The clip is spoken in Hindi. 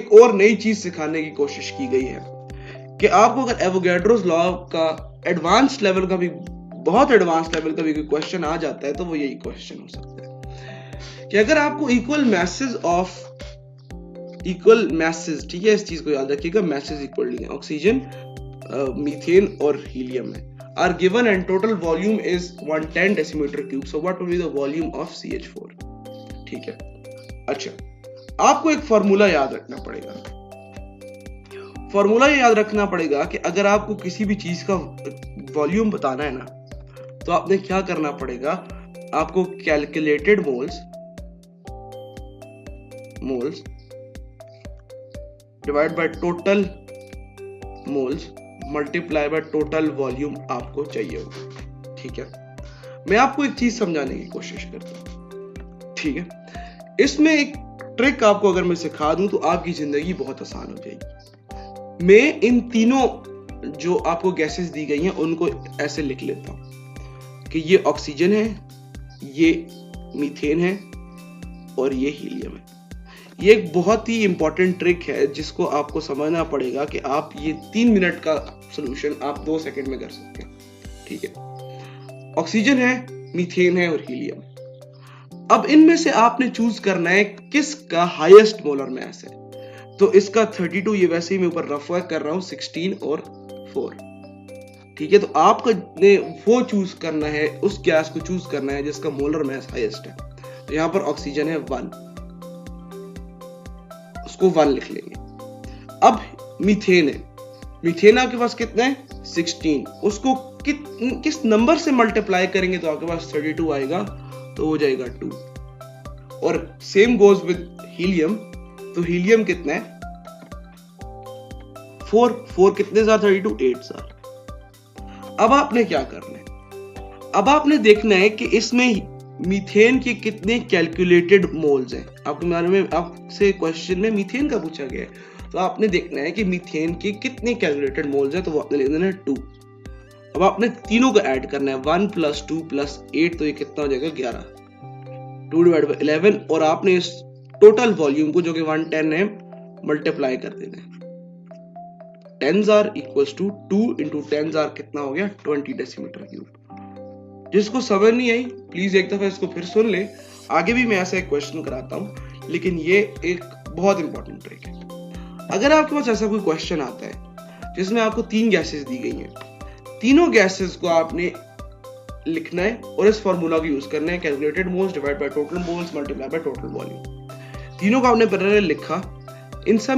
एक और नई चीज सिखाने की कोशिश की गई है कि आपको अगर एवोगैड्रोस लॉ का एडवांस लेवल का भी, बहुत एडवांस लेवल का भी कोई क्वेश्चन आ जाता है तो वो यही क्वेश्चन हो सकता है कि अगर आपको इक्वल मैसेज, ठीक है, इस चीज को याद रखिएगा, मैसेज इक्वल है, ऑक्सीजन, मीथेन और हीलियम है, are given and total volume is 110 decimeter cube, so what will be the volume of CH4? ठीक है। अच्छा, आपको एक फॉर्मूला याद रखना पड़ेगा। फॉर्मूला याद रखना पड़ेगा कि अगर आपको किसी भी चीज का वॉल्यूम बताना है ना, तो आपने क्या करना पड़ेगा, आपको calculated moles divide by total moles multiply by total volume आपको चाहिए होगा। ठीक है, मैं आपको एक चीज समझाने की कोशिश करता हूं। ठीक है, इसमें एक ट्रिक आपको अगर मैं सिखा दूं तो आपकी जिंदगी बहुत आसान हो जाएगी। मैं इन तीनों जो आपको गैसेस दी गई हैं उनको ऐसे लिख लेता हूं कि ये ऑक्सीजन है, ये मीथेन है और ये हीलियम है। ये एक बहुत ही इंपॉर्टेंट ट्रिक है जिसको आपको समझना पड़ेगा कि आप ये 3 मिनट का सॉल्यूशन आप 2 सेकंड में कर सकते हैं। ठीक है, ऑक्सीजन है, मीथेन है और हीलियम। अब इनमें से आपने चूज करना है किसका हाईएस्ट मोलर मास है। तो इसका 32, ये वैसे ही मैं ऊपर रफ वर्क कर रहा हूं, 16 और 4। ठीक है, तो आपको वो चूज करना है, उस गैस को चूज करना है जिसका मोलर मास हाईएस्ट है। तो यहां पर ऑक्सीजन है 1, उसको 1 लिख लेंगे। अब मीथेन है, मीथेन आपके पास कितना है 16, उसको किस नंबर से मल्टीप्लाई करेंगे तो आपके पास 32 आएगा, तो हो जाएगा 2। और सेम गोज विद हीलियम, तो हीलियम कितना है 4 कितने जार 32 8 जार। अब आपने क्या करना है, अब आपने देखना है कि इसमें मीथेन के कितने कैलकुलेटेड मोल्स हैं। आपके बारे में आपसे क्वेश्चन में मीथेन का पूछा गया है, तो आपने देखना है कि मीथेन के कितने कैलकुलेटेड मोल्स हैं, तो वो आपने लिख देना है 2। अब आपने तीनों को ऐड करना है, 1 + 2 + 8, तो ये कितना हो जाएगा 11, 2 / 11, और आपने इस टोटल वॉल्यूम को जो कि 110 है मल्टीप्लाई कर देना है। 10 जार इक्वल्स टू 2 × 10 जार कितना हो गया 20 डेसीमीटर क्यूब। जिसको समझ नहीं आई प्लीज एक दफा इसको फिर सुन ले, आगे भी मैं ऐसा एक क्वेश्चन कराता हूं, लेकिन ये एक बहुत इंपॉर्टेंट ट्रिक है। अगर आपके पास ऐसा कोई क्वेश्चन आता है जिसमें आपको 3 गैसेस दी गई हैं, तीनों गैसेस को आपने लिखना है और इस फॉर्मूला को यूज करना है, calculated moles divide by total moles multiply by total volume. तीनों को आपने पैरेलल लिखा, इन सब